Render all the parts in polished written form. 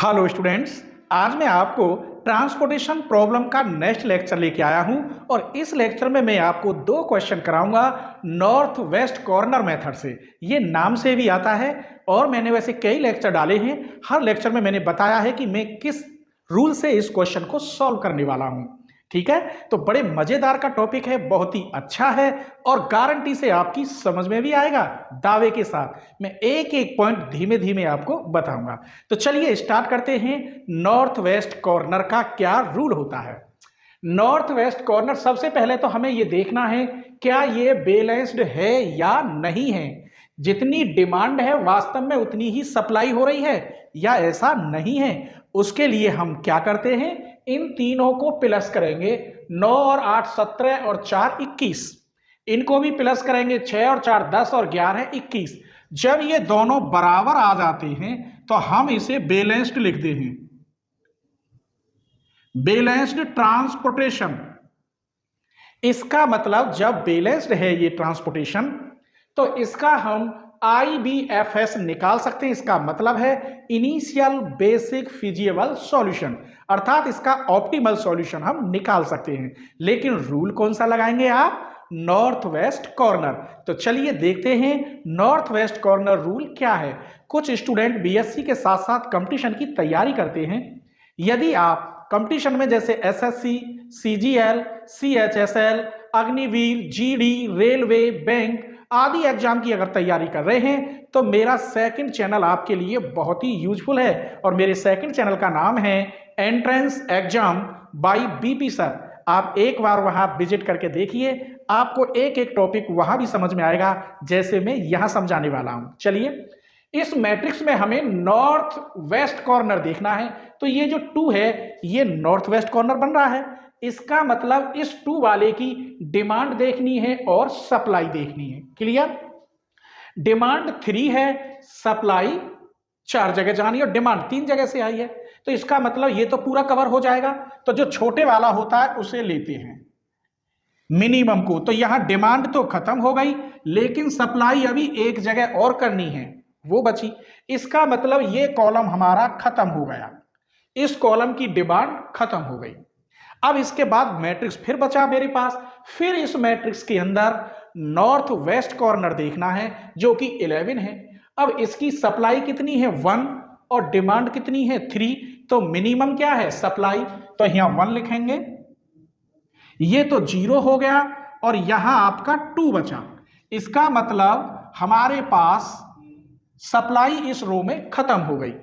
Hello students, आज मैं आपको ट्रांसपोर्टेशन प्रॉब्लम का नेक्स्ट लेक्चर लेके आया हूं और इस लेक्चर में मैं आपको दो क्वेश्चन कराऊंगा नॉर्थ वेस्ट कॉर्नर मेथड से। ये नाम से भी आता है और मैंने वैसे कई लेक्चर डाले हैं। हर लेक्चर में मैंने बताया है कि मैं किस रूल से इस क्वेश्चन को सॉल्व करने वाला हूं। ठीक है, तो बड़े मजेदार का टॉपिक है, बहुत ही अच्छा है और गारंटी से आपकी समझ में भी आएगा। दावे के साथ मैं एक एक पॉइंट धीमे धीमे आपको बताऊंगा। तो चलिए स्टार्ट करते हैं। नॉर्थ वेस्ट कॉर्नर का क्या रूल होता है। नॉर्थ वेस्ट कॉर्नर, सबसे पहले तो हमें यह देखना है क्या ये बैलेंस्ड है या नहीं है। जितनी डिमांड है वास्तव में उतनी ही सप्लाई हो रही है या ऐसा नहीं है। उसके लिए हम क्या करते हैं, इन तीनों को प्लस करेंगे। 9 और 8 17 और 4 21, इनको भी प्लस करेंगे। 6 और 4 10 और 11 21। जब ये दोनों बराबर आ जाते हैं तो हम इसे बैलेंस्ड लिखते हैं, बैलेंस्ड ट्रांसपोर्टेशन। इसका मतलब जब बैलेंस्ड है ये ट्रांसपोर्टेशन तो इसका हम IBFS निकाल सकते हैं। इसका मतलब है इनिशियल बेसिक फिजिबल सॉल्यूशन, अर्थात इसका ऑप्टिमल सॉल्यूशन हम निकाल सकते हैं। लेकिन रूल कौन सा लगाएंगे आप, नॉर्थ वेस्ट कॉर्नर। तो चलिए देखते हैं नॉर्थ वेस्ट कॉर्नर रूल क्या है। कुछ स्टूडेंट BSc के साथ साथ कंपटीशन की तैयारी करते हैं। यदि आप कंपटीशन में जैसे SSC, CGL, CHSL, Agniveer, GD, railway, bank आदि एग्जाम की अगर तैयारी कर रहे हैं तो मेरा सेकंड चैनल आपके लिए बहुत ही यूजफुल है और मेरे सेकंड चैनल का नाम है entrance exam by BP sir. आप एक बार वहां विजिट करके देखिए, आपको एक एक टॉपिक वहां भी समझ में आएगा जैसे मैं यहां समझाने वाला हूं। चलिए, इस मैट्रिक्स में हमें नॉर्थ वेस्ट कॉर्नर देखना है। तो ये जो 2 है ये नॉर्थ वेस्ट कॉर्नर बन रहा है। इसका मतलब इस 2 वाले की डिमांड देखनी है और सप्लाई देखनी है। क्लियर, डिमांड 3 है, सप्लाई 4 जगह जानी है और डिमांड 3 जगह से आई है। तो इसका मतलब ये तो पूरा कवर हो जाएगा। तो जो छोटे वाला होता है उसे लेते हैं मिनिमम को। तो यहां डिमांड तो खत्म हो गई लेकिन सप्लाई अभी एक जगह और करनी है, वो बची। इसका मतलब ये कॉलम हमारा खत्म हो गया, इस कॉलम की डिमांड खत्म हो गई। अब इसके बाद मैट्रिक्स फिर बचा मेरे पास। फिर इस मैट्रिक्स के अंदर नॉर्थ वेस्ट कॉर्नर देखना है जो कि 11 है। अब इसकी सप्लाई कितनी है 1 और डिमांड कितनी है 3। तो मिनिमम क्या है सप्लाई, तो यहां 1 लिखेंगे। ये तो 0 हो गया और यहां आपका 2 बचा। इसका मतलब हमारे पास सप्लाई इस रो में खत्म हो गई।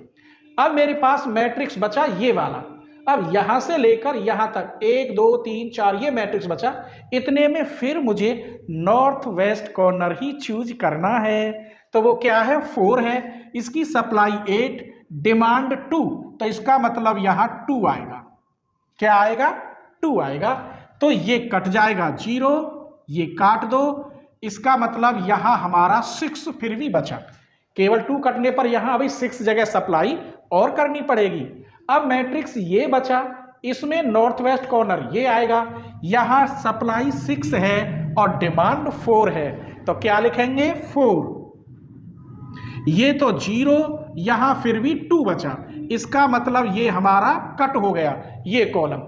अब मेरे पास मैट्रिक्स बचा ये वाला। अब यहां से लेकर यहां तक 1 2 3 4 ये मैट्रिक्स बचा। इतने में फिर मुझे नॉर्थ वेस्ट कॉर्नर ही चूज करना है। तो वो क्या है 4 है, इसकी सप्लाई 8, डिमांड 2। तो इसका मतलब यहां 2 आएगा। क्या आएगा 2 आएगा। तो ये कट जाएगा 0, ये काट दो। इसका मतलब यहां हमारा 6 फिर भी बचा। केवल 2 कटने पर यहां अभी 6 जगह सप्लाई और करनी पड़ेगी। अब मैट्रिक्स ये बचा, इसमें नॉर्थ वेस्ट कॉर्नर ये आएगा। यहां सप्लाई 6 है और डिमांड 4 है। तो क्या लिखेंगे 4। ये तो 0, यहां फिर भी 2 बचा। इसका मतलब ये हमारा कट हो गया ये कॉलम।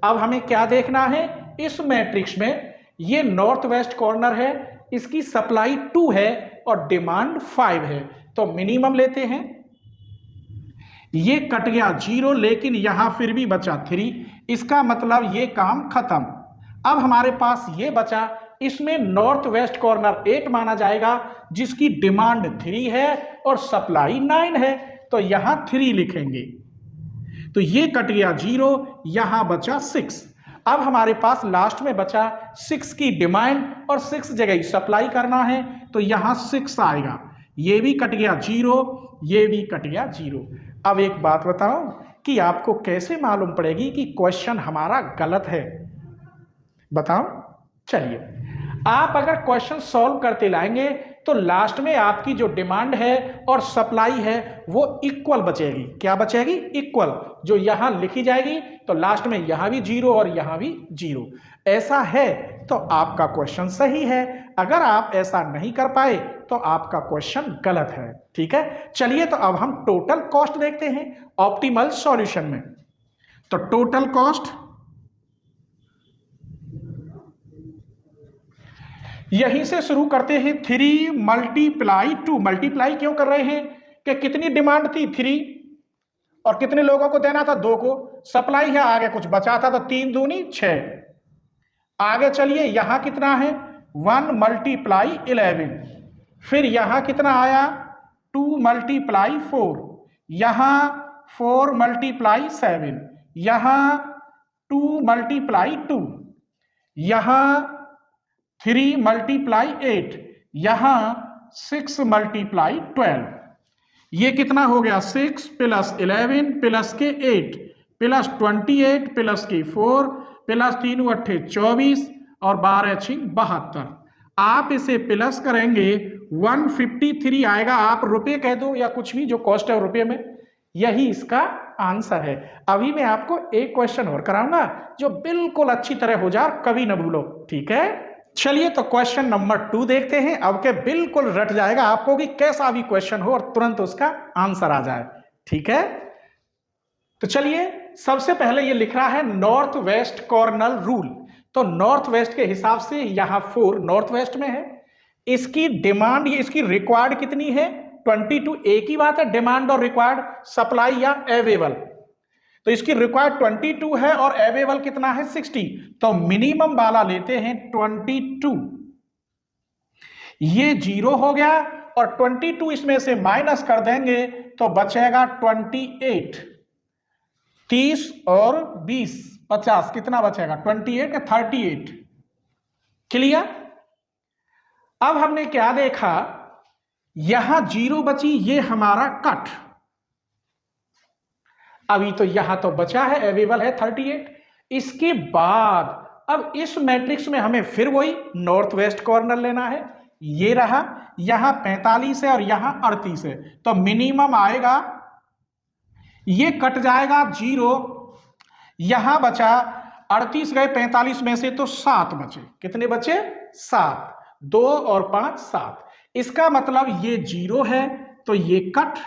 अब हमें क्या देखना है, इस मैट्रिक्स में ये नॉर्थ वेस्ट कॉर्नर है, इसकी सप्लाई 2 है और डिमांड 5 है। तो मिनिमम लेते हैं। ये कट गया 0 लेकिन यहां फिर भी बचा 3। इसका मतलब ये काम खत्म। अब हमारे पास ये बचा, इसमें नॉर्थ वेस्ट कॉर्नर 8 माना जाएगा जिसकी डिमांड 3 है और सप्लाई 9 है। तो यहां 3 लिखेंगे। तो ये कट गया 0, यहां बचा 6। अब हमारे पास लास्ट में बचा 6 की डिमांड और 6 जगह सप्लाई करना है। तो यहां 6 आएगा। ये भी कट गया 0, ये भी कट गया 0। अब एक बात बताओ कि आपको कैसे मालूम पड़ेगी कि क्वेश्चन हमारा गलत है, बताओ। चलिए, आप अगर क्वेश्चन सॉल्व करते लाएंगे तो लास्ट में आपकी जो डिमांड है और सप्लाई है वो इक्वल बचेगी। क्या बचेगी? इक्वल, जो यहां लिखी जाएगी। तो लास्ट में यहां भी जीरो और यहां भी जीरो। ऐसा है तो आपका क्वेश्चन सही है, अगर आप ऐसा नहीं कर पाए तो आपका क्वेश्चन गलत है। ठीक है, चलिए तो अब हम टोटल कॉस्ट देखते हैं ऑप्टिमल सॉल्यूशन में। तो टोटल कॉस्ट, यहीं से शुरू करते हैं। 3 मल्टीप्लाई 2, मल्टीप्लाई क्यों कर रहे हैं कि कितनी डिमांड थी? 3, और कितने लोगों को देना था? 2 को। सप्लाई है, आगे कुछ बचा था तो 3 दूनी 6। आगे चलिए, यहां कितना है? 1 मल्टीप्लाई 11। फिर यहां कितना आया? 2 मल्टीप्लाई 4। यहां 4 मल्टीप्लाई 7। यहां 2 मल्टीप्लाई 2। यहां 3 मल्टीप्लाई 8। यहां 6 मल्टीप्लाई 12। ये कितना हो गया? 6 प्लस 11 प्लस के 8 प्लस 28 प्लस के 4 प्लस 3 अट्ठे 24 और 12 6 72। आप इसे प्लस करेंगे 153 आएगा। आप रुपए कह दो या कुछ भी, जो कॉस्ट है रुपए में, यही इसका आंसर है। अभी मैं आपको एक क्वेश्चन और कराऊंगा जो बिल्कुल अच्छी तरह हो जाए, कभी ना भूलो। ठीक है, चलिए तो क्वेश्चन नंबर 2 देखते हैं। अब के बिल्कुल रट जाएगा आपको कि कैसा भी क्वेश्चन हो और तुरंत उसका आंसर आ जाए। ठीक है, तो चलिए सबसे पहले ये लिख रहा है नॉर्थ वेस्ट कॉर्नर रूल। तो नॉर्थ वेस्ट के हिसाब से यहां 4 नॉर्थ वेस्ट में है। इसकी डिमांड, ये इसकी रिक्वायर्ड कितनी है? 22। एक ही बात है, डिमांड और रिक्वायर्ड, सप्लाई या अवेलेबल। तो इसकी रिक्वायर्ड 22 है और अवेलेबल कितना है? 60। तो मिनिमम वाला लेते हैं 22। ये 0 हो गया और 22 इसमें से माइनस कर देंगे तो बचेगा 28। 30 और 20 50, कितना बचेगा? 28 या 38। क्लियर? अब हमने क्या देखा, यहां 0 बची, ये हमारा कट। अभी तो यहां तो बचा है, अवेलेबल है 38। इसके बाद अब इस मैट्रिक्स में हमें फिर वही नॉर्थ वेस्ट कॉर्नर लेना है। ये रहा, यहां 45 है और यहां 38 है। तो मिनिमम आएगा, ये कट जाएगा 0। यहां बचा 38 गए 45 में से तो 7 बचे। कितने बचे? 7। 2 और 5 7। इसका मतलब ये 0 है तो ये कट।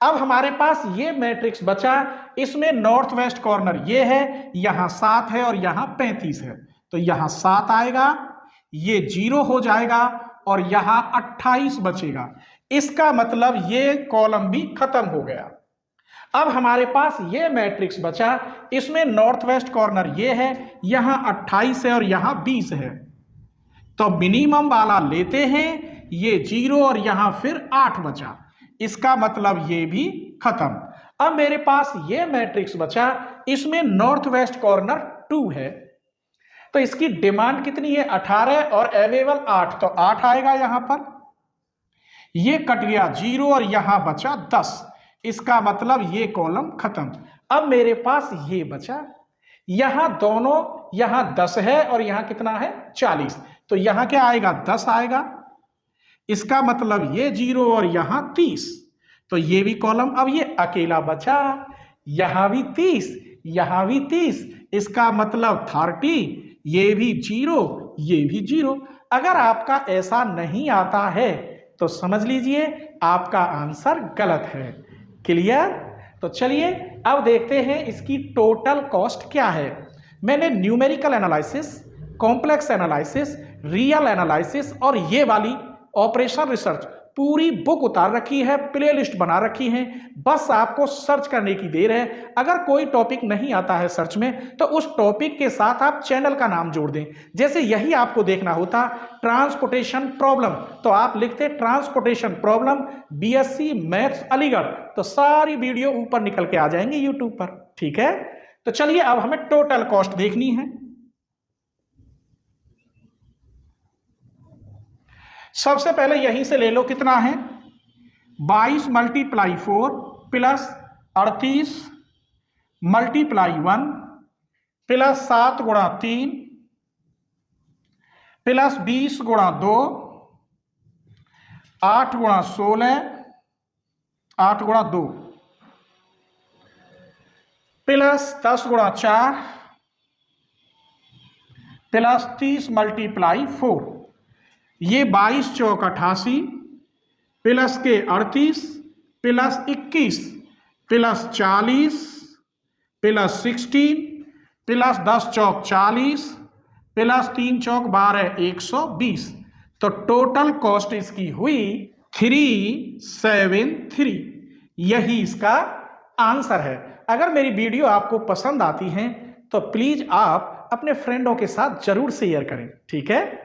अब हमारे पास ये मैट्रिक्स बचा, इसमें नॉर्थ वेस्ट कॉर्नर ये है, यहां 7 है और यहां 35 है। तो यहां 7 आएगा, ये 0 हो जाएगा और यहां 28 बचेगा। इसका मतलब ये कॉलम भी खत्म हो गया। अब हमारे पास ये मैट्रिक्स बचा, इसमें नॉर्थ वेस्ट कॉर्नर ये है, यहां 28 है और यहां 20 है। तो मिनिमम वाला लेते हैं, ये 0 और यहां फिर 8 बचा। इसका मतलब ये भी खत्म। अब मेरे पास ये मैट्रिक्स बचा, इसमें नॉर्थ वेस्ट कॉर्नर 2 है। तो इसकी डिमांड कितनी है? 18 और अवेलेबल 8। तो 8 आएगा यहां पर। ये कट गया 0 और यहां बचा 10। इसका मतलब ये कॉलम खत्म। अब मेरे पास ये बचा, यहां दोनों, यहां 10 है और यहां कितना है? 40। तो यहां क्या आएगा? 10 आएगा। इसका मतलब ये 0 और यहां 30। तो ये भी कॉलम, अब ये अकेला बचा, यहां भी 30, यहां भी 30। इसका मतलब 30। ये भी 0, ये भी 0। अगर आपका ऐसा नहीं आता है तो समझ लीजिए आपका आंसर गलत है। क्लियर? तो चलिए अब देखते हैं इसकी टोटल कॉस्ट क्या है। मैंने numerical analysis, complex analysis, real analysis और ये वाली ऑपरेशन रिसर्च पूरी बुक उतार रखी है, प्लेलिस्ट बना रखी है। बस आपको सर्च करने की देर है। अगर कोई टॉपिक नहीं आता है सर्च में तो उस टॉपिक के साथ आप चैनल का नाम जोड़ दें। जैसे यही आपको देखना होता ट्रांसपोर्टेशन प्रॉब्लम, तो आप लिखते transportation problem BSc maths Aligarh, तो सारी वीडियो ऊपर निकल के आ जाएंगे यूट्यूब पर। ठीक है, तो चलिए अब हमें टोटल कॉस्ट देखनी है। सबसे पहले यहीं से ले लो, कितना है? 22 मल्टीप्लाई 4 प्लस 38 मल्टीप्लाई 1 प्लस 7 गुणा 3 प्लस 20 गुणा 2 8 गुणा 16, 8 गुणा 2 प्लस 10 गुणा 4 प्लस 30 मल्टीप्लाई 4, ये 22 चौक 88 प्लस के 38 प्लस 21 प्लस 40 प्लस 16 प्लस 10 चौक 40 प्लस 3 चौक 12 120। तो टोटल कॉस्ट इसकी हुई 373। यही इसका आंसर है। अगर मेरी वीडियो आपको पसंद आती है तो प्लीज आप अपने फ्रेंडों के साथ जरूर शेयर करें, ठीक है।